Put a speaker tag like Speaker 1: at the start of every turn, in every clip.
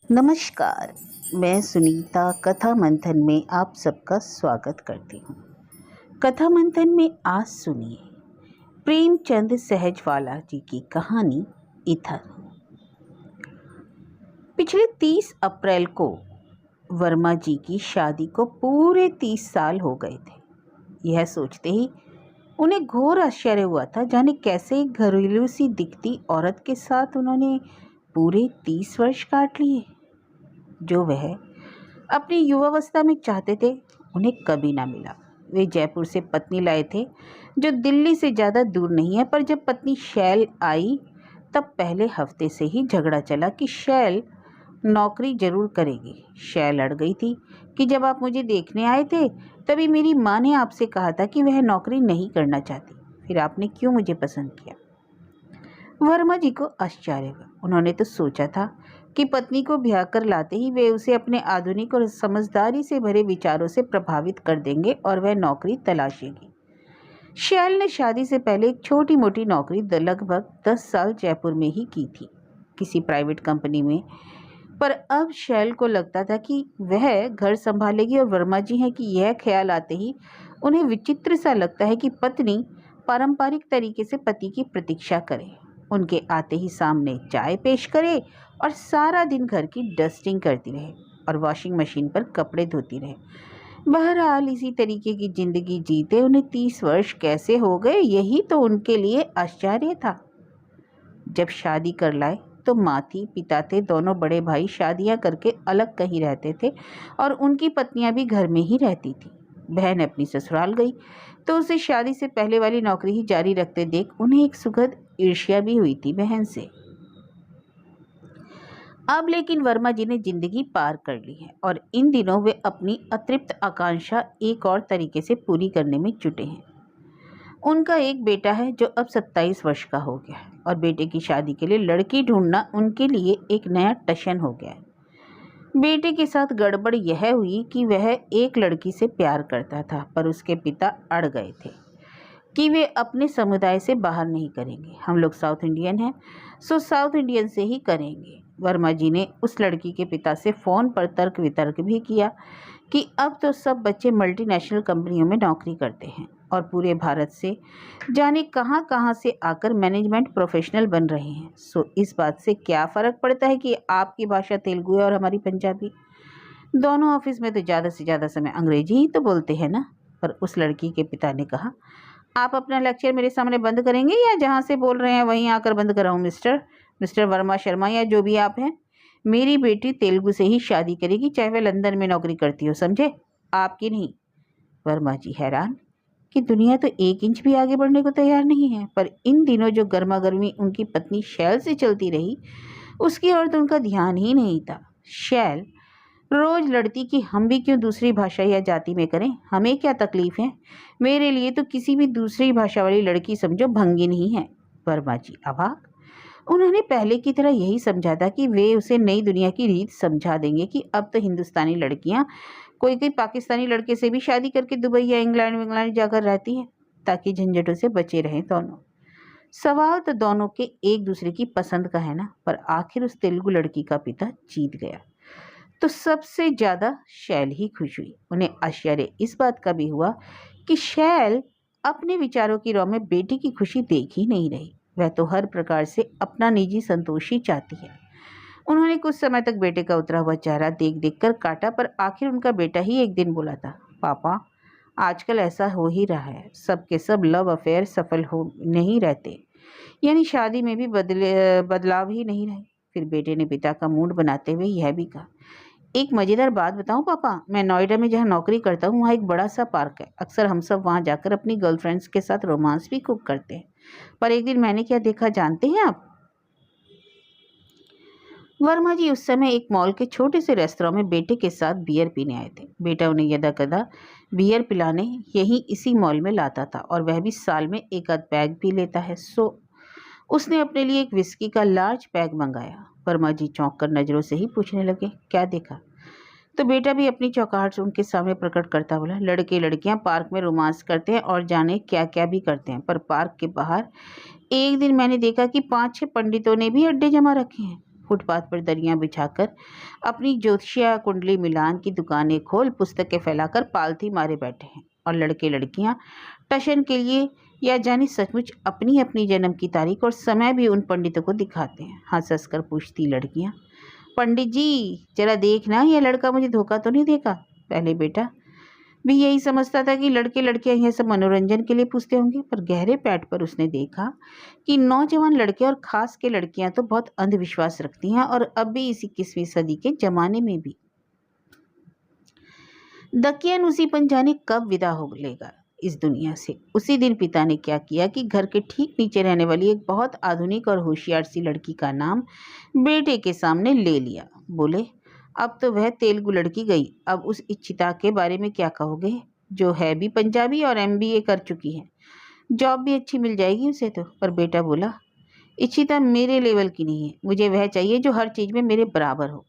Speaker 1: नमस्कार। मैं सुनीता कथा मंथन में आप सबका स्वागत करती हूँ। कथा मंथन में आज सुनिए प्रेमचंद सहजवाला जी की कहानी इथर। पिछले 30 अप्रैल को वर्मा जी की शादी को पूरे 30 साल हो गए थे। यह सोचते ही उन्हें घोर आश्चर्य हुआ था, जाने कैसे एक घरेलू सी दिखती औरत के साथ उन्होंने पूरे 30 वर्ष काट लिए। जो वह अपनी युवावस्था में चाहते थे उन्हें कभी ना मिला। वे जयपुर से पत्नी लाए थे, जो दिल्ली से ज़्यादा दूर नहीं है। पर जब पत्नी शैल आई तब पहले हफ्ते से ही झगड़ा चला कि शैल नौकरी जरूर करेगी। शैल अड़ गई थी कि जब आप मुझे देखने आए थे तभी मेरी माँ ने आपसे कहा था कि वह नौकरी नहीं करना चाहती, फिर आपने क्यों मुझे पसंद किया। वर्मा जी को आश्चर्य हुआ। उन्होंने तो सोचा था कि पत्नी को ब्याह कर लाते ही वे उसे अपने आधुनिक और समझदारी से भरे विचारों से प्रभावित कर देंगे और वह नौकरी तलाशेगी। शैल ने शादी से पहले एक छोटी मोटी नौकरी लगभग 10 साल जयपुर में ही की थी, किसी प्राइवेट कंपनी में। पर अब शैल को लगता था कि वह घर संभालेगी और वर्मा जी हैं कि यह ख्याल आते ही उन्हें विचित्र सा लगता है कि पत्नी पारंपरिक तरीके से पति की प्रतीक्षा करे, उनके आते ही सामने चाय पेश करे और सारा दिन घर की डस्टिंग करती रहे और वॉशिंग मशीन पर कपड़े धोती रहे। बहरहाल इसी तरीके की जिंदगी जीते उन्हें 30 वर्ष कैसे हो गए, यही तो उनके लिए आश्चर्य था। जब शादी कर लाए तो माँ थी, पिता थे, दोनों बड़े भाई शादियां करके अलग कहीं रहते थे और उनकी पत्नियां भी घर में ही रहती थी। बहन अपनी ससुराल गई तो उसे शादी से पहले वाली नौकरी ही जारी रखते देख उन्हें एक सुखद ईर्ष्या भी हुई थी बहन से। अब लेकिन वर्मा जी ने जिंदगी पार कर ली है और इन दिनों वे अपनी अतृप्त आकांक्षा एक और तरीके से पूरी करने में जुटे हैं। उनका एक बेटा है जो अब 27 वर्ष का हो गया है और बेटे की शादी के लिए लड़की ढूंढना उनके लिए एक नया टशन हो गया है। बेटे के साथ गड़बड़ यह हुई कि वह एक लड़की से प्यार करता था, पर उसके पिता अड़ गए थे कि वे अपने समुदाय से बाहर नहीं करेंगे। हम लोग साउथ इंडियन हैं, सो साउथ इंडियन से ही करेंगे। वर्मा जी ने उस लड़की के पिता से फ़ोन पर तर्क वितर्क भी किया कि अब तो सब बच्चे मल्टीनेशनल कंपनियों में नौकरी करते हैं और पूरे भारत से जाने कहाँ कहाँ से आकर मैनेजमेंट प्रोफेशनल बन रहे हैं। सो इस बात से क्या फ़र्क पड़ता है कि आपकी भाषा तेलुगु है और हमारी पंजाबी। दोनों ऑफिस में तो ज़्यादा से ज़्यादा समय अंग्रेजी ही तो बोलते हैं ना। पर उस लड़की के पिता ने कहा, आप अपना लेक्चर मेरे सामने बंद करेंगे या जहाँ से बोल रहे हैं वहीं आकर बंद कराऊँ। मिस्टर वर्मा शर्मा या जो भी आप हैं, मेरी बेटी तेलुगु से ही शादी करेगी, चाहे वह लंदन में नौकरी करती हो, समझे, आपकी नहीं। वर्मा जी हैरान कि दुनिया तो 1 इंच भी आगे बढ़ने को तैयार नहीं है। पर इन दिनों जो गर्मा गर्मी उनकी पत्नी शैल से चलती रही उसकी ओर तो उनका ध्यान ही नहीं था। शैल रोज लड़ती कि हम भी क्यों दूसरी भाषा या जाति में करें, हमें क्या तकलीफ है। मेरे लिए तो किसी भी दूसरी भाषा वाली लड़की समझो भंगी नहीं है। वर्मा जी अवाक। उन्होंने पहले की तरह यही समझा था कि वे उसे नई दुनिया की रीत समझा देंगे कि अब तो हिंदुस्तानी लड़कियां कोई कोई पाकिस्तानी लड़के से भी शादी करके दुबई या इंग्लैंड जाकर रहती है ताकि झंझटों से बचे रहें दोनों। सवाल तो दोनों के एक दूसरे की पसंद का है ना। पर आखिर उस तेलुगु लड़की का पिता जीत गया तो सबसे ज्यादा शैल ही खुश हुई। उन्हें आश्चर्य इस बात का भी हुआ कि शैल अपने विचारों की राह में बेटी की खुशी देख ही नहीं रही। वह तो हर प्रकार से अपना निजी संतोष ही चाहती है। उन्होंने कुछ समय तक बेटे का उतरा हुआ चेहरा देख देख कर काटा, पर आखिर उनका बेटा ही एक दिन बोला था, पापा आजकल ऐसा हो ही रहा है, सबके सब लव अफेयर सफल हो नहीं रहते, यानी शादी में भी बदलाव ही नहीं रहे। फिर बेटे ने पिता का मूड बनाते हुए यह भी कहा, एक मजेदार बात बताऊं पापा, मैं नोएडा में जहाँ नौकरी करता हूँ वहाँ एक बड़ा सा पार्क है। अक्सर हम सब वहाँ जाकर अपनी गर्लफ्रेंड्स के साथ रोमांस भी खूब करते हैं। पर एक दिन मैंने क्या देखा जानते हैं आप। वर्मा जी उस समय एक मॉल के छोटे से रेस्तरां में बेटे के साथ बियर पीने आए थे। बेटा उन्हें यदा कदा बियर पिलाने यही इसी मॉल में लाता था और वह भी साल में एक आध पैग पी लेता है। सो उसने अपने लिए एक विस्की का लार्ज पैग मंगाया। वर्मा जी चौंक कर नजरों से ही पूछने लगे, क्या देखा। तो बेटा भी अपनी चौंकाहट उनके सामने प्रकट करता बोला, लड़के लड़कियां पार्क में रोमांस करते हैं और जाने क्या क्या भी करते हैं, पर पार्क के बाहर एक दिन मैंने देखा कि 5-6 पंडितों ने भी अड्डे जमा रखे हैं। फुटपाथ पर दरियां बिछाकर अपनी ज्योतिषिया कुंडली मिलान की दुकानें खोल पुस्तकें फैलाकर पालथी मारे बैठे हैं, और लड़के लड़कियां टशन के लिए या जाने सचमुच अपनी अपनी जन्म की तारीख और समय भी उन पंडितों को दिखाते हैं। हंस हंस कर पूछती लड़कियां, पंडित जी जरा देखना ये लड़का मुझे धोखा तो नहीं देगा। पहले बेटा भी यही समझता था कि लड़के लड़कियां यह सब मनोरंजन के लिए पूछते होंगे, पर गहरे पैठ पर उसने देखा कि नौजवान लड़के और खास के लड़कियां तो बहुत अंधविश्वास रखती हैं, और अब भी इस 21वीं सदी के जमाने में भी। दकियन उसी पन जाने कब विदा हो लेगा इस दुनिया से। उसी दिन पिता ने क्या किया कि घर के ठीक नीचे रहने वाली एक बहुत आधुनिक और होशियार सी लड़की का नाम बेटे के सामने ले लिया। बोले, अब तो वह तेलुगु लड़की गई, अब उस इच्छिता के बारे में क्या कहोगे, जो है भी पंजाबी और MBA कर चुकी है। जॉब भी अच्छी मिल जाएगी उसे तो। पर बेटा बोला, इच्छिता मेरे लेवल की नहीं है, मुझे वह चाहिए जो हर चीज़ में मेरे बराबर हो।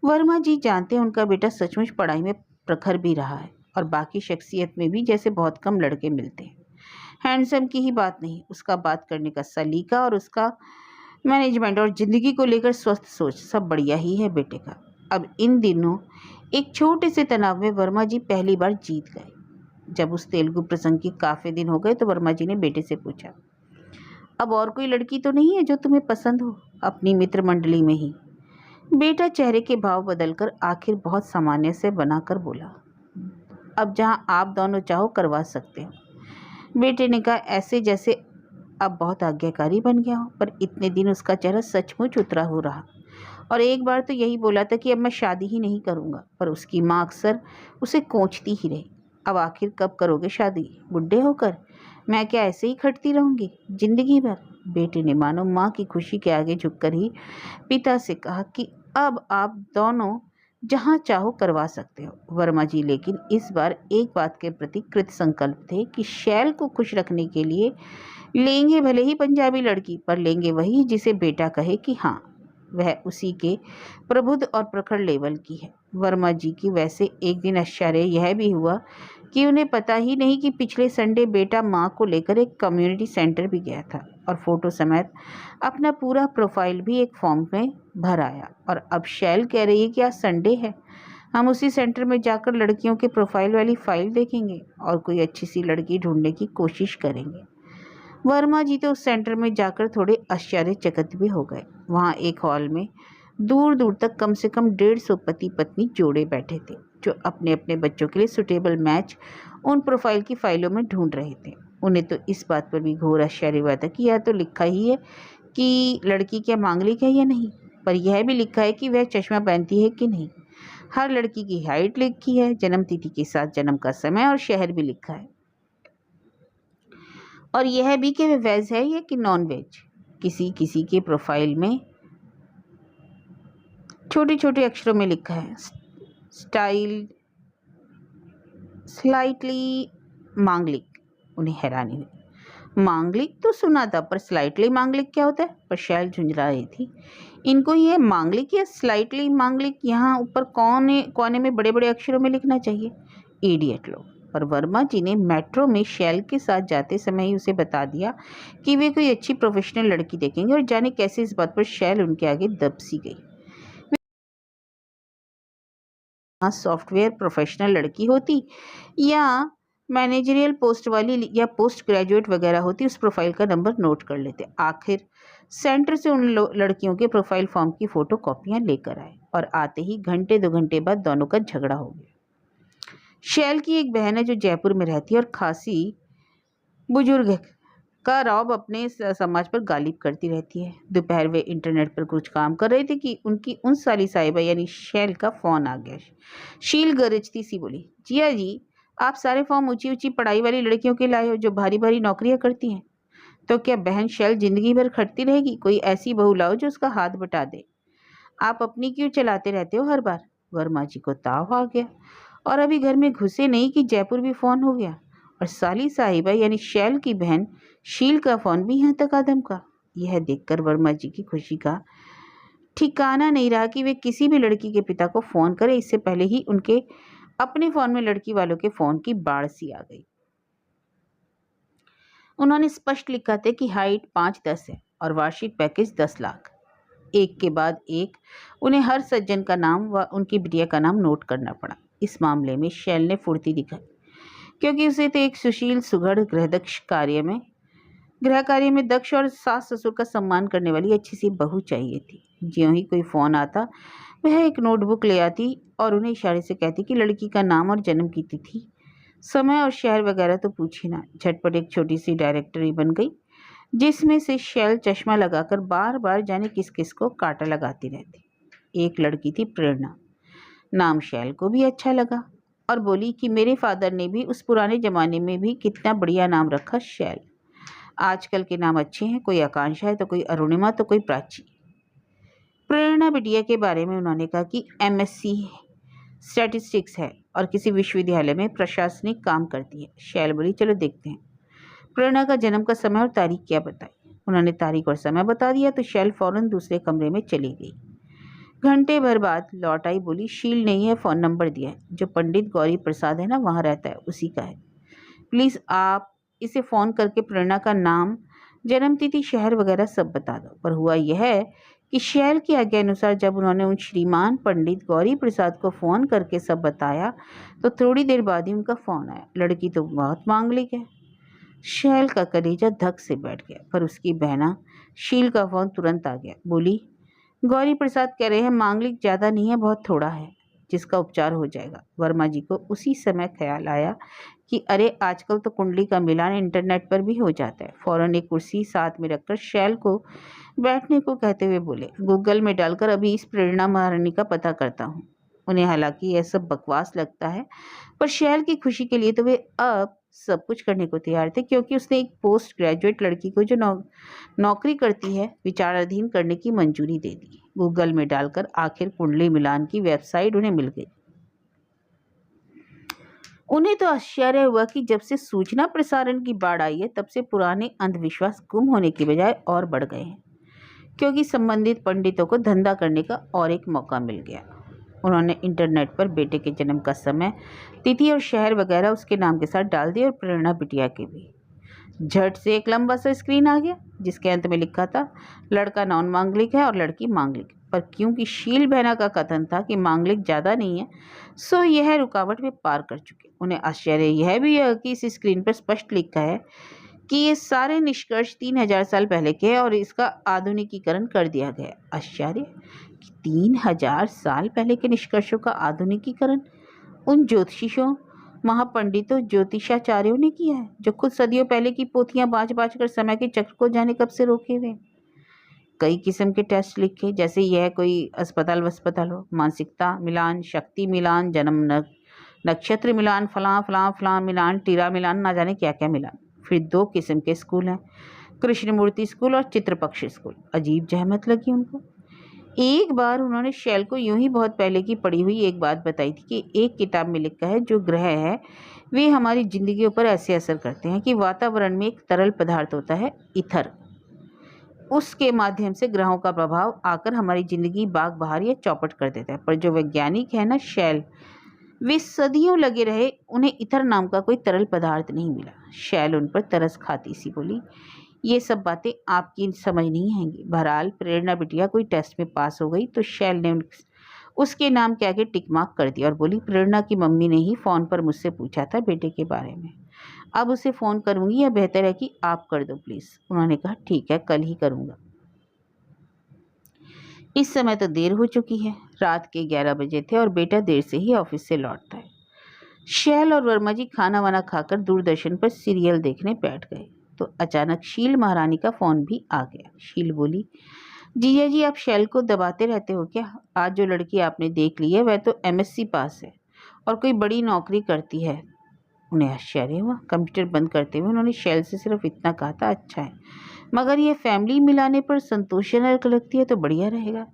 Speaker 1: वर्मा जी जानते हैं उनका बेटा सचमुच पढ़ाई में प्रखर भी रहा है, और बाकी शख्सियत में भी जैसे बहुत कम लड़के मिलते हैं। हैंडसम की ही बात नहीं, उसका बात करने का सलीका और उसका मैनेजमेंट और ज़िंदगी को लेकर स्वस्थ सोच सब बढ़िया ही है बेटे का। अब इन दिनों एक छोटे से तनाव में वर्मा जी पहली बार जीत गए। जब उस तेलुगु प्रसंग के काफ़ी दिन हो गए तो वर्मा जी ने बेटे से पूछा, अब और कोई लड़की तो नहीं है जो तुम्हें पसंद हो, अपनी मित्र मंडली में ही। बेटा चेहरे के भाव बदलकर आखिर बहुत सामान्य से बनाकर बोला, अब जहाँ आप दोनों चाहो करवा सकते हो। बेटे ने कहा ऐसे जैसे अब बहुत आज्ञाकारी बन गया हो, पर इतने दिन उसका चेहरा सचमुच उतरा हो रहा, और एक बार तो यही बोला था कि अब मैं शादी ही नहीं करूँगा, पर उसकी माँ अक्सर उसे कोंचती ही रही। अब आखिर कब करोगे शादी, बुढ़े होकर? मैं क्या ऐसे ही खटती रहूँगी जिंदगी भर? बेटे ने मानो माँ की खुशी के आगे झुककर ही पिता से कहा कि अब आप दोनों जहाँ चाहो करवा सकते हो। वर्मा जी लेकिन इस बार एक बात के प्रति कृत संकल्प थे कि शैल को खुश रखने के लिए लेंगे भले ही पंजाबी लड़की, पर लेंगे वही जिसे बेटा कहे कि हाँ वह उसी के प्रबुद्ध और प्रखर लेवल की है। वर्मा जी की वैसे एक दिन आश्चर्य यह भी हुआ कि उन्हें पता ही नहीं कि पिछले संडे बेटा माँ को लेकर एक कम्युनिटी सेंटर भी गया था, और फोटो समेत अपना पूरा प्रोफाइल भी एक फॉर्म में भर आया। और अब शैल कह रही है कि आज संडे है, हम उसी सेंटर में जाकर लड़कियों के प्रोफाइल वाली फाइल देखेंगे और कोई अच्छी सी लड़की ढूंढने की कोशिश करेंगे। वर्मा जी तो उस सेंटर में जाकर थोड़े आश्चर्यचकित भी हो गए। वहाँ एक हॉल में दूर दूर तक कम से कम 150 पति पत्नी जोड़े बैठे थे, जो अपने अपने बच्चों के लिए सुटेबल मैच उन प्रोफाइल की फाइलों में ढूंढ रहे थे। उन्हें तो इस बात पर भी घोर आश्चर्य हुआ था कि यह तो लिखा ही है कि लड़की क्या मांगलिक है या नहीं, पर यह भी लिखा है कि वह चश्मा पहनती है कि नहीं। हर लड़की की हाइट लिखी है, जन्म तिथि के साथ जन्म का समय और शहर भी लिखा है, और यह भी कि वह वेज है या कि नॉन वेज। किसी किसी के प्रोफाइल में छोटे छोटे अक्षरों में लिखा है स्टाइल स्लाइटली मांगलिक। उन्हें हैरानी हुई, मांगलिक तो सुना था पर स्लाइटली मांगलिक क्या होता है? पर शैल झुंझला रही थी, इनको ये मांगलिक या स्लाइटली मांगलिक यहाँ ऊपर कोने कोने में बड़े बड़े अक्षरों में लिखना चाहिए, इडियट लोग। पर वर्मा जी ने मेट्रो में शैल के साथ जाते समय ही उसे बता दिया कि वे कोई अच्छी प्रोफेशनल लड़की देखेंगे, और जाने कैसे इस बात पर शैल उनके आगे दब सी गई। सॉफ्टवेयर प्रोफेशनल लड़की होती या मैनेजरियल पोस्ट वाली या पोस्ट ग्रेजुएट वगैरह होती, उस प्रोफाइल का नंबर नोट कर लेते। आखिर सेंटर से उन लड़कियों के प्रोफाइल फॉर्म की फ़ोटो कॉपियाँ लेकर आए, और आते ही घंटे 2 घंटे बाद दोनों का झगड़ा हो गया। शैल की एक बहन है जो जयपुर में रहती है और खासी बुजुर्ग है, का रौब अपने समाज पर गालिब करती रहती है। दोपहर वे इंटरनेट पर कुछ काम कर रहे थे कि उनकी उन साली साहिबा यानी शैल का फ़ोन आ गया। शील गरजती सी बोली, जिया जी आप सारे फॉर्म ऊंची ऊंची पढ़ाई वाली लड़कियों के लाए हो जो भारी भारी नौकरियां करती हैं, तो क्या बहन शैल जिंदगी भर खटती रहेगी? कोई ऐसी बहू लाओ जो उसका हाथ बटा दे। आप अपनी क्यों चलाते रहते हो हर बार? वर्मा जी को ताव आ गया, और अभी घर में घुसे नहीं कि जयपुर भी फ़ोन हो गया, और साली साहिबा यानी शैल की बहन शील का फ़ोन भी यहाँ तक आदम का। यह देखकर वर्मा जी की खुशी का ठिकाना नहीं रहा कि वे किसी भी लड़की के पिता को फ़ोन करें, इससे पहले ही उनके अपने फ़ोन में लड़की वालों के फ़ोन की बाढ़ सी आ गई। उन्होंने स्पष्ट लिखा था कि हाइट 5'10" है और वार्षिक पैकेज 10 लाख। एक के बाद एक उन्हें हर सज्जन का नाम व उनकी बिटिया का नाम नोट करना पड़ा। इस मामले में शैल ने फुर्ती दिखाई, क्योंकि उसे तो एक सुशील सुघड़ गृह कार्य में दक्ष और सास ससुर का सम्मान करने वाली अच्छी सी बहू चाहिए थी। ज्यों ही कोई फ़ोन आता, वह एक नोटबुक ले आती और उन्हें इशारे से कहती कि लड़की का नाम और जन्म की तिथि, समय और शहर वगैरह तो पूछी ना। झटपट एक छोटी सी डायरेक्टरी बन गई, जिसमें से शैल चश्मा लगाकर बार बार जाने किस किस को कांटा लगाती रहती। एक लड़की थी प्रेरणा। नाम शैल को भी अच्छा लगा और बोली कि मेरे फादर ने भी उस पुराने ज़माने में भी कितना बढ़िया नाम रखा, शैल। आजकल के नाम अच्छे हैं, कोई आकांक्षा है तो कोई अरुणिमा तो कोई प्राची। प्रेरणा बिटिया के बारे में उन्होंने कहा कि एमएससी स्टैटिस्टिक्स है और किसी विश्वविद्यालय में प्रशासनिक काम करती है। शैल बोली चलो देखते हैं। प्रेरणा का जन्म का समय और तारीख क्या बताई। उन्होंने तारीख और समय बता दिया तो शैल फौरन दूसरे कमरे में चली गई। घंटे भर बाद लौट आई, बोली शील नहीं है, फ़ोन नंबर दिया है, जो पंडित गौरी प्रसाद है ना वहाँ रहता है, उसी का है। प्लीज़ आप इसे फ़ोन करके प्रेरणा का नाम, जन्मतिथि, शहर वगैरह सब बता दो। पर हुआ यह है कि शैल की आज्ञा अनुसार जब उन्होंने उन श्रीमान पंडित गौरी प्रसाद को फ़ोन करके सब बताया तो थोड़ी देर बाद ही उनका फ़ोन आया। लड़की तो बहुत मांगलिक है। शैल का कलेजा धक से बैठ गया, पर उसकी बहना शील का फ़ोन तुरंत आ गया। बोली गौरी प्रसाद कह रहे हैं मांगलिक ज़्यादा नहीं है, बहुत थोड़ा है, जिसका उपचार हो जाएगा। वर्मा जी को उसी समय ख्याल आया कि अरे आजकल तो कुंडली का मिलान इंटरनेट पर भी हो जाता है। फौरन एक कुर्सी साथ में रखकर शैल को बैठने को कहते हुए बोले गूगल में डालकर अभी इस प्रेरणा महारानी का पता करता हूँ। उन्हें हालांकि यह सब बकवास लगता है, पर शैल की खुशी के लिए तो वे अब सब कुछ करने को तैयार थे, क्योंकि उसने एक पोस्ट ग्रेजुएट लड़की को जो नौकरी करती है विचाराधीन करने की मंजूरी दे दी। गूगल में डालकर आखिर कुंडली मिलान की वेबसाइट उन्हें मिल गई। उन्हें तो आश्चर्य हुआ कि जब से सूचना प्रसारण की बाढ़ आई है तब से पुराने अंधविश्वास गुम होने की बजाय और बढ़ गए हैं, क्योंकि संबंधित पंडितों को धंधा करने का और एक मौका मिल गया। उन्होंने इंटरनेट पर बेटे के जन्म का समय, तिथि और शहर वगैरह उसके नाम के साथ डाल दिए और प्रेरणा बिटिया के भी। झट से एक लंबा सा स्क्रीन आ गया जिसके अंत में लिखा था लड़का नॉन मांगलिक है और लड़की मांगलिक। पर क्योंकि शील बहना का कथन था कि मांगलिक ज़्यादा नहीं है, सो यह रुकावट वे पार कर चुके। उन्हें आश्चर्य यह भी है कि इस स्क्रीन पर स्पष्ट लिखा है कि ये सारे निष्कर्ष 3000 साल पहले के हैं और इसका आधुनिकीकरण कर दिया गया। आश्चर्य कि 3000 साल पहले के निष्कर्षों का आधुनिकीकरण उन ज्योतिषियों, महापंडितों, ज्योतिषाचार्यों ने किया है, जो खुद सदियों पहले की पोथियां बाँच बाँच कर समय के चक्र को जाने कब से रोके हुए। कई किस्म के टेस्ट लिखे, जैसे यह कोई अस्पताल वस्पताल हो, मानसिकता मिलान, शक्ति मिलान, जन्म नक्षत्र मिलान, फलां फलां फलां मिलान, टीरा मिलान, ना जाने क्या क्या मिलान। फिर 2 किस्म के स्कूल हैं, कृष्णमूर्ति स्कूल और चित्रपक्ष स्कूल। अजीब जहमत लगी उनको। एक बार उन्होंने शैल को यूं ही बहुत पहले की पढ़ी हुई एक बात बताई थी कि एक किताब में लिखा है जो ग्रह है वे हमारी जिंदगी पर ऐसे असर करते हैं कि वातावरण में एक तरल पदार्थ होता है ईथर, उसके माध्यम से ग्रहों का प्रभाव आकर हमारी जिंदगी बाग बहार या चौपट कर देता है। पर जो वैज्ञानिक है ना शैल, वे सदियों लगे रहे, उन्हें ईथर नाम का कोई तरल पदार्थ नहीं मिला। शैल उन पर तरस खाती सी बोली ये सब बातें आपकी समझ नहीं आएंगी। बहरहाल प्रेरणा बिटिया कोई टेस्ट में पास हो गई तो शैल ने उसके नाम के आगे टिक मार्क कर दिया और बोली प्रेरणा की मम्मी ने ही फ़ोन पर मुझसे पूछा था बेटे के बारे में, अब उसे फ़ोन करूँगी या बेहतर है कि आप कर दो प्लीज़। उन्होंने कहा ठीक है, कल ही करूँगा। इस समय तो देर हो चुकी है, रात के 11 बजे थे और बेटा देर से ही ऑफिस से लौटता है। शैल और वर्मा जी खाना वाना खाकर दूरदर्शन पर सीरियल देखने बैठ गए तो अचानक शील महारानी का फ़ोन भी आ गया। शील बोली जीजा जी आप शैल को दबाते रहते हो क्या? आज जो लड़की आपने देख ली है वह तो एमएससी पास है और कोई बड़ी नौकरी करती है। उन्हें आश्चर्य हुआ। कंप्यूटर बंद करते हुए उन्होंने शैल से सिर्फ इतना कहा था अच्छा है, मगर ये फैमिली मिलाने पर संतोषजनक लगती है तो बढ़िया रहेगा।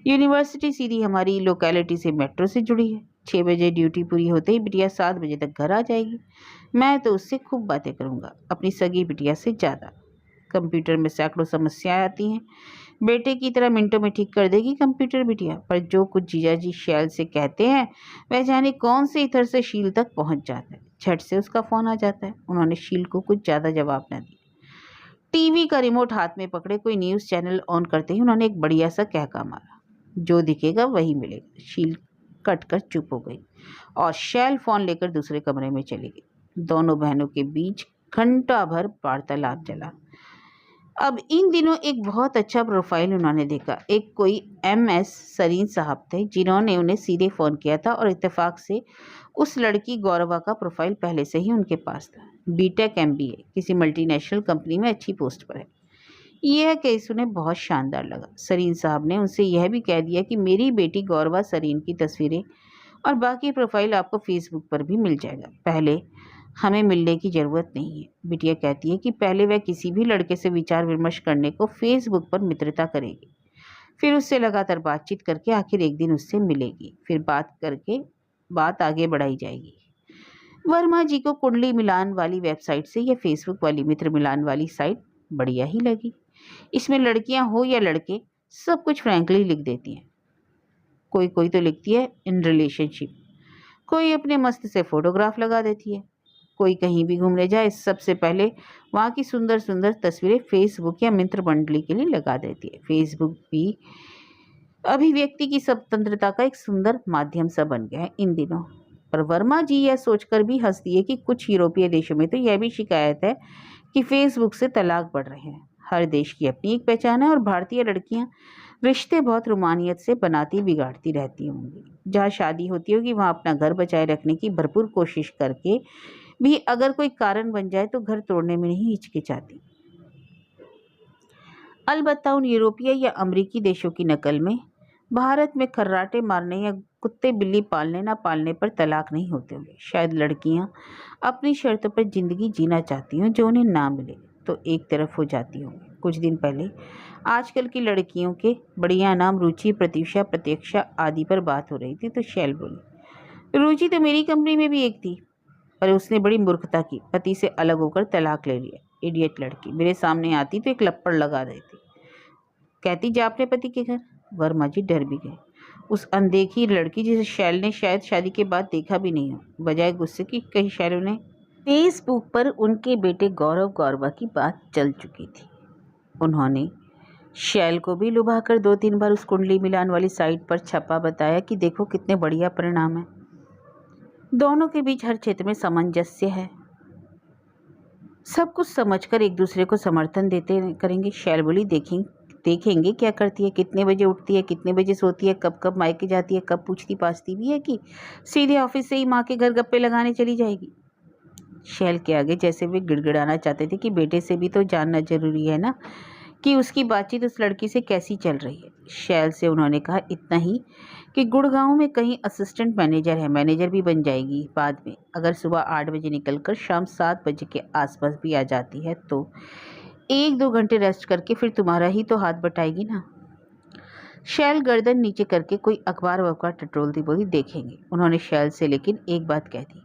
Speaker 1: यूनिवर्सिटी सीधी हमारी लोकेलिटी से मेट्रो से जुड़ी है। 6 बजे ड्यूटी पूरी होते ही बिटिया 7 बजे तक घर आ जाएगी। मैं तो उससे खूब बातें करूँगा, अपनी सगी बिटिया से ज़्यादा। कंप्यूटर में सैकड़ों समस्याएं आती हैं, बेटे की तरह मिनटों में ठीक कर देगी कंप्यूटर बिटिया। पर जो कुछ जीजा जी शैल से कहते हैं वह जाने कौन से इधर से शील तक पहुंच जाता है। झट से उसका फ़ोन आ जाता है। उन्होंने शील को कुछ ज़्यादा जवाब न दिया। टीवी का रिमोट हाथ में पकड़े कोई न्यूज़ चैनल ऑन करते ही उन्होंने एक बढ़िया सा कहका मारा, जो दिखेगा वही मिलेगा। शील कट कर चुप हो गई और शैल फोन लेकर दूसरे कमरे में चली गई। दोनों बहनों के बीच घंटा भर वार्तालाप चला। अब इन दिनों एक बहुत अच्छा प्रोफाइल उन्होंने देखा। एक कोई MS सरीन साहब थे जिन्होंने उन्हें सीधे फ़ोन किया था और इत्तेफाक से उस लड़की गौरवा का प्रोफाइल पहले से ही उनके पास था। BTech MBA, किसी मल्टीनेशनल कंपनी में अच्छी पोस्ट पर है। यह केस उन्हें बहुत शानदार लगा। सरीन साहब ने उनसे यह भी कह दिया कि मेरी बेटी गौरवा सरीन की तस्वीरें और बाकी प्रोफाइल आपको फेसबुक पर भी मिल जाएगा। पहले हमें मिलने की ज़रूरत नहीं है। बिटिया कहती है कि पहले वह किसी भी लड़के से विचार विमर्श करने को फेसबुक पर मित्रता करेगी, फिर उससे लगातार बातचीत करके आखिर एक दिन उससे मिलेगी, फिर बात करके बात आगे बढ़ाई जाएगी। वर्मा जी को कुंडली मिलान वाली वेबसाइट से या फेसबुक वाली मित्र मिलान वाली साइट बढ़िया ही लगी। इसमें लड़कियां हो या लड़के सब कुछ फ्रैंकली लिख देती हैं। कोई कोई तो लिखती है इन रिलेशनशिप, कोई अपने मस्त से फोटोग्राफ लगा देती है, कोई कहीं भी घूमने जाए सबसे पहले वहाँ की सुंदर सुंदर तस्वीरें फेसबुक या मित्र मंडली के लिए लगा देती है। फेसबुक भी अभिव्यक्ति की स्वतंत्रता का एक सुंदर माध्यम सा बन गया है इन दिनों। पर वर्मा जी यह सोचकर भी हंस दिए कि कुछ यूरोपीय देशों में तो यह भी शिकायत है कि फेसबुक से तलाक बढ़ रहे हैं। हर देश की अपनी एक पहचान है और भारतीय लड़कियां रिश्ते बहुत रोमानियत से बनाती बिगाड़ती रहती होंगी। जहाँ शादी होती होगी वहाँ अपना घर बचाए रखने की भरपूर कोशिश करके भी अगर कोई कारण बन जाए तो घर तोड़ने में नहीं हिचकिचाती। अलबत्ता उन यूरोपीय या अमेरिकी देशों की नकल में भारत में खर्राटे मारने या कुत्ते बिल्ली पालने ना पालने पर तलाक नहीं होते होंगे। शायद लड़कियां अपनी शर्तों पर जिंदगी जीना चाहती हों, जो उन्हें ना मिले तो एक तरफ हो जाती होंगी। कुछ दिन पहले आजकल की लड़कियों के बढ़िया नाम रुचि, प्रत्यूषा, प्रत्यक्षा आदि पर बात हो रही थी तो शैल बोली, रुचि तो मेरी कंपनी में भी एक थी, पर उसने बड़ी मूर्खता की, पति से अलग होकर तलाक ले लिया। इडियट लड़की मेरे सामने आती तो एक लप्पड़ लगा देती, कहती जा अपने पति के घर। वर्मा जी डर भी गए। उस अनदेखी लड़की जिसे शैल ने शायद शादी के बाद देखा भी नहीं हो, बजाय गुस्से की कहीं शैल ने फेसबुक पर उनके बेटे गौरव गौरवा की बात चल चुकी थी। उन्होंने शैल को भी लुभाकर 2-3 बार उस कुंडली मिलान वाली साइट पर छपा बताया कि देखो कितने बढ़िया परिणाम है। दोनों के बीच हर क्षेत्र में सामंजस्य है, सब कुछ समझकर एक दूसरे को समर्थन देते करेंगे। शैल बोली, देखेंगे क्या करती है, कितने बजे उठती है, कितने बजे सोती है, कब कब मायके जाती है, कब पूछती पाछती भी है कि सीधे ऑफिस से ही माँ के घर गप्पे लगाने चली जाएगी। शैल के आगे जैसे वे गिड़गिड़ाना चाहते थे कि बेटे से भी तो जानना जरूरी है ना कि उसकी बातचीत उस लड़की से कैसी चल रही है। शैल से उन्होंने कहा इतना ही कि गुड़गांव में कहीं असिस्टेंट मैनेजर है, मैनेजर भी बन जाएगी बाद में, अगर सुबह 8 बजे निकलकर शाम 7 बजे के आसपास भी आ जाती है तो 1-2 घंटे रेस्ट करके फिर तुम्हारा ही तो हाथ बटाएगी ना। शैल गर्दन नीचे करके कोई अखबार वखबार टटोलती बोली, देखेंगे। उन्होंने शैल से लेकिन एक बात कह दी,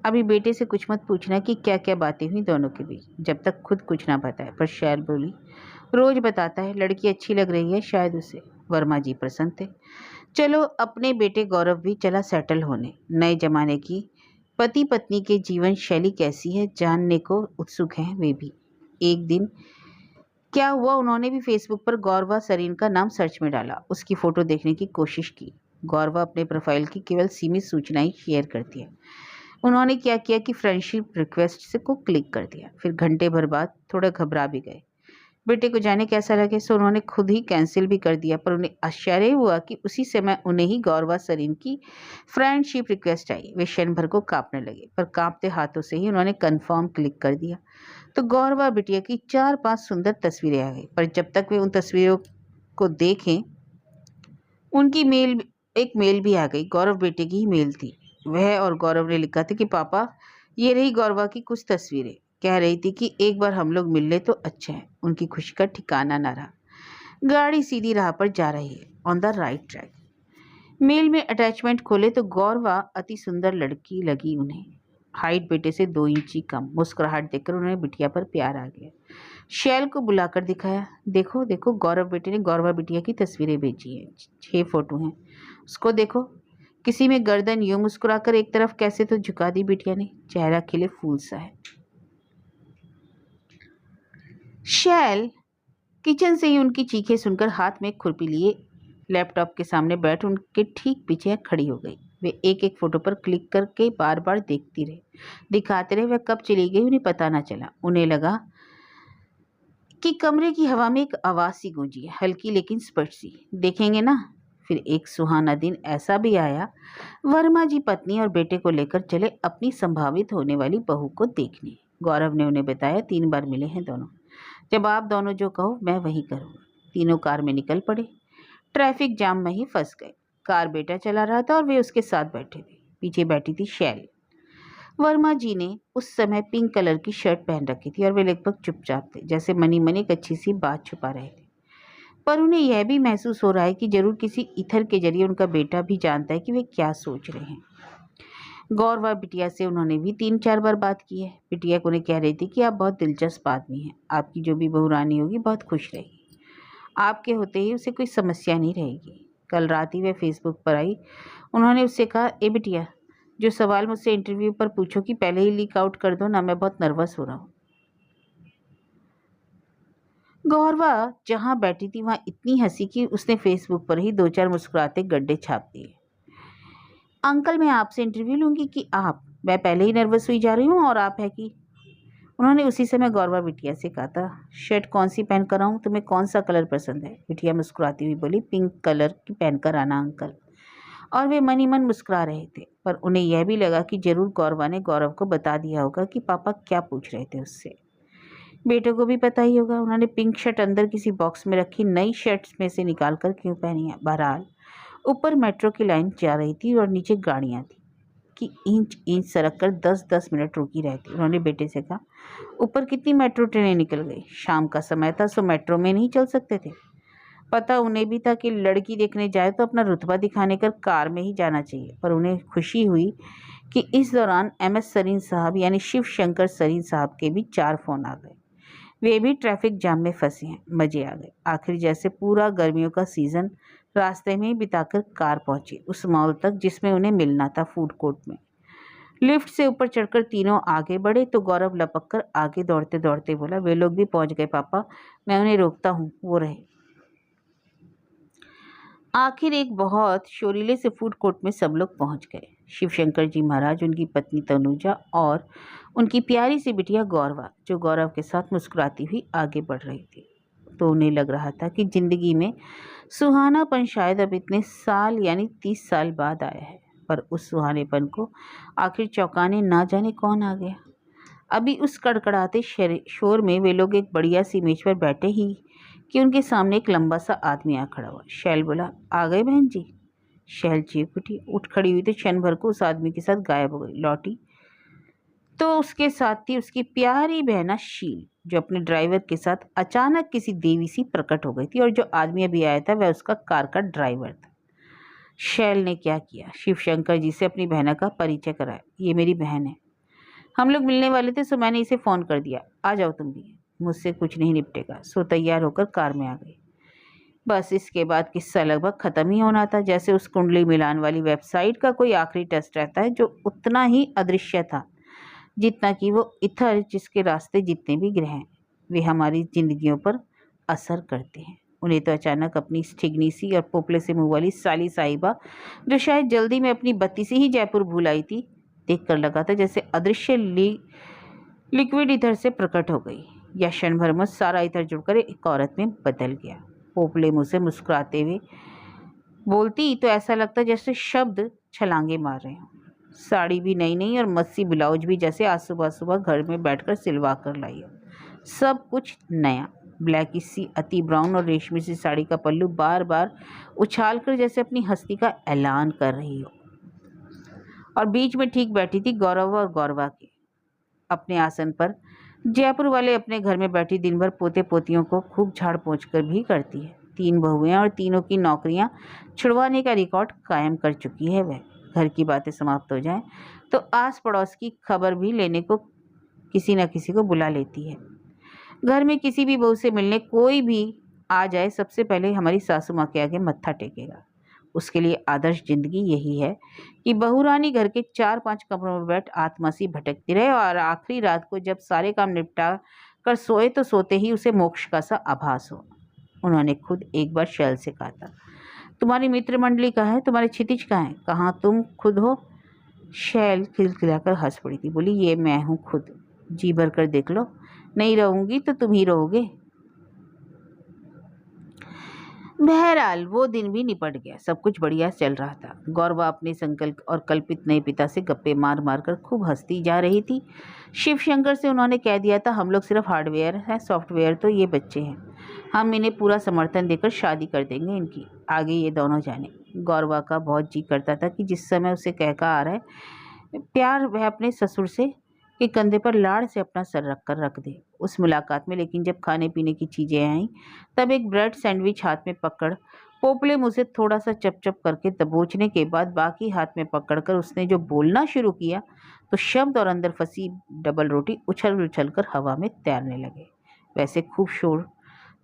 Speaker 1: अभी बेटे से कुछ मत पूछना कि क्या क्या बातें हुई दोनों के बीच, जब तक खुद कुछ ना बताए। पर शैल बोली, रोज बताता है, लड़की अच्छी लग रही है शायद उसे। वर्मा जी प्रसन्न थे। चलो अपने बेटे गौरव भी चला सेटल होने। नए जमाने की पति पत्नी के जीवन शैली कैसी है जानने को उत्सुक हैं वे भी। एक दिन क्या हुआ, उन्होंने भी फेसबुक पर गौरवा सरीन का नाम सर्च में डाला, उसकी फोटो देखने की कोशिश की। गौरवा अपने प्रोफाइल की केवल सीमित सूचनाएं शेयर करती है। उन्होंने क्या किया कि फ्रेंडशिप रिक्वेस्ट से को क्लिक कर दिया। फिर घंटे भर बाद थोड़ा घबरा भी गए, बेटे को जाने कैसा लगे, सो उन्होंने खुद ही कैंसिल भी कर दिया। पर उन्हें आश्चर्य हुआ कि उसी समय उन्हें ही गौरवा सरीन की फ्रेंडशिप रिक्वेस्ट आई। वे क्षण भर को कांपने लगे, पर कांपते हाथों से ही उन्होंने कंफर्म क्लिक कर दिया तो गौरवा बिटिया की 4-5 सुंदर तस्वीरें आ गई। पर जब तक वे उन तस्वीरों को देखें उनकी मेल भी आ गई। गौरव बेटे की ही मेल थी। वह और गौरव ने लिखा था कि पापा ये रही गौरवा की कुछ तस्वीरें, कह रही थी कि एक बार हम लोग मिल ले तो अच्छा है। उनकी खुशी का ठिकाना न रहा। गाड़ी सीधी राह पर जा रही है, on the right track. Mail में अटैचमेंट खोले तो गौरवा अति सुंदर लड़की लगी उन्हें, हाइट बेटे से 2 इंच ही कम। मुस्कुराहट देखकर उन्हें बिटिया पर प्यार आ गया। शैल को बुलाकर दिखाया, देखो देखो गौरव बेटे ने गौरवा बिटिया की तस्वीरें भेजी हैं, 6 फोटो हैं, उसको देखो। किसी में गर्दन यूं मुस्कुराकर एक तरफ कैसे तो झुका दी बिटिया ने, चेहरा खिले फूल सा है। शैल किचन से ही उनकी चीखें सुनकर हाथ में खुरपी लिए लैपटॉप के सामने बैठ उनके ठीक पीछे खड़ी हो गई। वे एक एक फोटो पर क्लिक करके बार बार देखती रही, दिखाते रहे। वह कब चली गई उन्हें पता ना चला। उन्हें लगा कि कमरे की हवा में एक आवाज सी गूंजी है, हल्की लेकिन स्पष्ट सी, देखेंगे ना। फिर एक सुहाना दिन ऐसा भी आया। वर्मा जी पत्नी और बेटे को लेकर चले अपनी संभावित होने वाली बहू को देखने। गौरव ने उन्हें बताया 3 बार मिले हैं दोनों। जब आप दोनों जो कहो मैं वही करूँगा। तीनों कार में निकल पड़े। ट्रैफिक जाम में ही फंस गए। कार बेटा चला रहा था और वे उसके साथ बैठे थे। पीछे बैठी थी शैल। वर्मा जी ने उस समय पिंक कलर की शर्ट पहन रखी थी और वे लगभग चुपचाप थे, जैसे मनी मनी एक अच्छी सी बात छुपा रहे थे। पर उन्हें यह भी महसूस हो रहा है कि जरूर किसी इथर के जरिए उनका बेटा भी जानता है कि वे क्या सोच रहे हैं। गौरवा बिटिया से उन्होंने भी 3-4 बार बात की है। बिटिया को उन्हें कह रही थी कि आप बहुत दिलचस्प आदमी हैं, आपकी जो भी बहू रानी होगी बहुत खुश रहेगी, आपके होते ही उसे कोई समस्या नहीं रहेगी। कल रात ही वह फेसबुक पर आई। उन्होंने उससे कहा, ए बिटिया, जो सवाल मुझसे इंटरव्यू पर पूछो कि पहले ही लीक आउट कर दो ना, मैं बहुत नर्वस हो रहा हूँ। गौरवा जहाँ बैठी थी वहाँ इतनी हंसी कि उसने फेसबुक पर ही 2-4 मुस्कुराते गड्ढे छाप दिए। अंकल, मैं आपसे इंटरव्यू लूँगी कि आप? मैं पहले ही नर्वस हुई जा रही हूँ और आप है कि? उन्होंने उसी समय गौरवा बिटिया से कहा था। शर्ट कौन सी पहन कर आऊँ? तुम्हें कौन सा कलर पसंद है? बिटिया मुस्कुराती हुई बोली, पिंक कलर की पहन कर आना अंकल। और वे मन ही मन मुस्कुरा रहे थे, पर उन्हें यह भी लगा कि जरूर गौरवा ने गौरव को बता दिया होगा कि पापा क्या पूछ रहे थे उससे। बेटे को भी पता ही होगा। उन्होंने पिंक शर्ट अंदर किसी बॉक्स में रखी नई शर्ट्स में से निकाल कर क्यों पहनी है। बहरहाल ऊपर मेट्रो की लाइन जा रही थी और नीचे गाड़ियाँ थी कि इंच इंच सरक कर 10-10 मिनट रुकी रहती। उन्होंने बेटे से कहा, ऊपर कितनी मेट्रो ट्रेनें निकल गई। शाम का समय था, सो मेट्रो में नहीं चल सकते थे। पता उन्हें भी था कि लड़की देखने जाए तो अपना रुतबा दिखाने कर कार में ही जाना चाहिए, पर उन्हें खुशी हुई कि इस दौरान MS सरीन साहब यानी शिव शंकर सरीन साहब के भी 4 फ़ोन आ गए। वे भी ट्रैफिक जाम में फंसे हैं। मज़े आ गए। आखिर जैसे पूरा गर्मियों का सीज़न रास्ते में ही बिताकर कार पहुंची उस मॉल तक जिसमें उन्हें मिलना था, फूड कोर्ट में। लिफ्ट से ऊपर चढ़कर तीनों आगे बढ़े तो गौरव लपक कर आगे दौड़ते दौड़ते बोला, वे लोग भी पहुंच गए पापा, मैं उन्हें रोकता हूँ, वो रहे। आखिर एक बहुत शोरीले से फूड कोर्ट में सब लोग पहुंच गए। शिवशंकर जी महाराज, उनकी पत्नी तनुजा और उनकी प्यारी सी बिटिया गौरवा, जो गौरव के साथ मुस्कुराती हुई आगे बढ़ रही थी। तो उन्हें लग रहा था कि जिंदगी में सुहानापन शायद अब इतने साल यानी 30 साल बाद आया है। पर उस सुहानेपन को आखिर चौंकाने ना जाने कौन आ गया। अभी उस कड़कड़ाते शोर में वे लोग एक बढ़िया सी मेज पर बैठे ही कि उनके सामने एक लंबा सा आदमी आ खड़ा हुआ। शैल बोला, आ गए बहन जी? शैल चीख उठी, उठ खड़ी हुई तो क्षण भर को उस आदमी के साथ गायब हो गई। लौटी तो उसके साथ थी उसकी प्यारी बहना शील, जो अपने ड्राइवर के साथ अचानक किसी देवी सी प्रकट हो गई थी, और जो आदमी अभी आया था वह उसका कार का ड्राइवर था। शैल ने क्या किया, शिवशंकर जी से अपनी बहना का परिचय कराया। ये मेरी बहन है, हम लोग मिलने वाले थे, सो मैंने इसे फ़ोन कर दिया, आ जाओ तुम भी, मुझसे कुछ नहीं निपटेगा। सो तैयार होकर कार में आ गई। बस इसके बाद किस्सा लगभग ख़त्म ही होना था, जैसे उस कुंडली मिलान वाली वेबसाइट का कोई आखिरी टेस्ट रहता है जो उतना ही अदृश्य था जितना कि वो इथर जिसके रास्ते जितने भी ग्रह हैं वे हमारी ज़िंदगियों पर असर करते हैं। उन्हें तो अचानक अपनी स्टिग्नी सी और पोपले से मुँह वाली साली साहिबा, जो शायद जल्दी में अपनी बत्ती से ही जयपुर भूल आई थी, देख कर लगा था जैसे अदृश्य लिक्विड इधर से प्रकट हो गई, या क्षण भर में सारा इधर जुड़कर एक औरत में बदल गया। पोपले मुँह से मुस्कुराते हुए बोलती तो ऐसा लगता जैसे शब्द छलांगे मार रहे हों। साड़ी भी नई नई और मस्सी ब्लाउज भी जैसे आज सुबह सुबह घर में बैठकर सिलवा कर लाई हो। सब कुछ नया। ब्लैक सी अति ब्राउन और रेशमी सी साड़ी का पल्लू बार बार उछाल कर जैसे अपनी हस्ती का ऐलान कर रही हो। और बीच में ठीक बैठी थी गौरव और गौरवा के अपने आसन पर। जयपुर वाले अपने घर में बैठी दिन भर पोते पोतियों को खूब झाड़ पोंछ कर भी करती है। 3 बहुएं और तीनों की नौकरियां छुड़वाने का रिकॉर्ड कायम कर चुकी है वह। घर की बातें समाप्त हो जाएं तो आस पड़ोस की खबर भी लेने को किसी न किसी को बुला लेती है। घर में किसी भी बहू से मिलने कोई भी आ जाए, सबसे पहले हमारी सासू माँ के आगे मत्था टेकेगा। उसके लिए आदर्श जिंदगी यही है कि बहू रानी घर के 4-5 कमरों में बैठ आत्मा सी भटकती रहे, और आखिरी रात को जब सारे काम निपटा कर सोए तो सोते ही उसे मोक्ष का सा आभास हो। उन्होंने खुद एक बार शैल से कहा था, तुम्हारी मित्र मंडली कहाँ है, तुम्हारे क्षितिज कहाँ है, कहाँ तुम खुद हो? शैल खिलखिलाकर हंस पड़ी थी, बोली ये मैं हूँ खुद, जी भर कर देख लो, नहीं रहूंगी तो तुम ही रहोगे। बहरहाल वो दिन भी निपट गया, सब कुछ बढ़िया चल रहा था। गौरवा अपने संकल्प और कल्पित नए पिता से गप्पे मार मार कर खूब हंसती जा रही थी। शिवशंकर से उन्होंने कह दिया था, हम लोग सिर्फ हार्डवेयर हैं, सॉफ्टवेयर तो ये बच्चे हैं, हम इन्हें पूरा समर्थन देकर शादी कर देंगे इनकी, आगे ये दोनों जाने। गौरवा का बहुत जी करता था कि जिस समय उसे कहका आ रहा है प्यार, वह अपने ससुर से के कंधे पर लाड़ से अपना सर रख कर रख दे। उस मुलाकात में लेकिन जब खाने पीने की चीज़ें आईं, तब एक ब्रेड सैंडविच हाथ में पकड़ पोपले मुँह से थोड़ा सा चप चप करके दबोचने के बाद बाकी हाथ में पकड़कर उसने जो बोलना शुरू किया, तो शब्द और अंदर फंसी डबल रोटी उछल उछल कर हवा में तैरने लगे। वैसे खूब शोर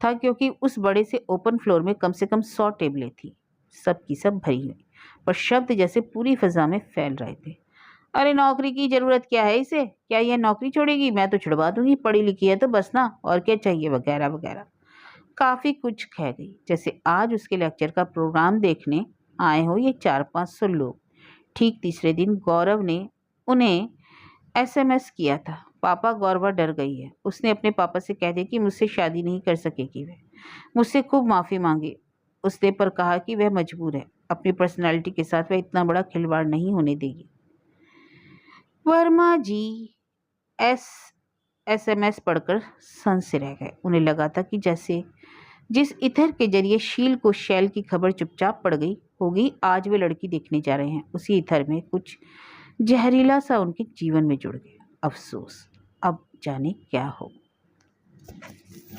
Speaker 1: था क्योंकि उस बड़े से ओपन फ्लोर में कम से कम 100 टेबलें थी, सब की सब भरी हुई, पर शब्द जैसे पूरी फिजा में फैल रहे थे। अरे नौकरी की जरूरत क्या है इसे, क्या यह नौकरी छोड़ेगी, मैं तो छुड़वा दूंगी, पढ़ी लिखी है तो बस ना, और क्या चाहिए, वगैरह वगैरह। काफ़ी कुछ कह गई, जैसे आज उसके लेक्चर का प्रोग्राम देखने आए हो ये 400-500 लोग। ठीक तीसरे दिन गौरव ने उन्हें एसएमएस किया था, पापा गौरवा डर गई है, उसने अपने पापा से कह दिया कि मुझसे शादी नहीं कर सकेगी, वह मुझसे खूब माफ़ी मांगी उसने, पर कहा कि वह मजबूर है, अपनी पर्सनालिटी के साथ वह इतना बड़ा खिलवाड़ नहीं होने देगी। वर्मा जी एसएमएस पढ़कर सन से रह गए। उन्हें लगा था कि जैसे जिस इथर के जरिए शील को शैल की खबर चुपचाप पड़ गई होगी, आज वे लड़की देखने जा रहे हैं, उसी इथर में कुछ जहरीला सा उनके जीवन में जुड़ गया। अफसोस, अब जाने क्या हो।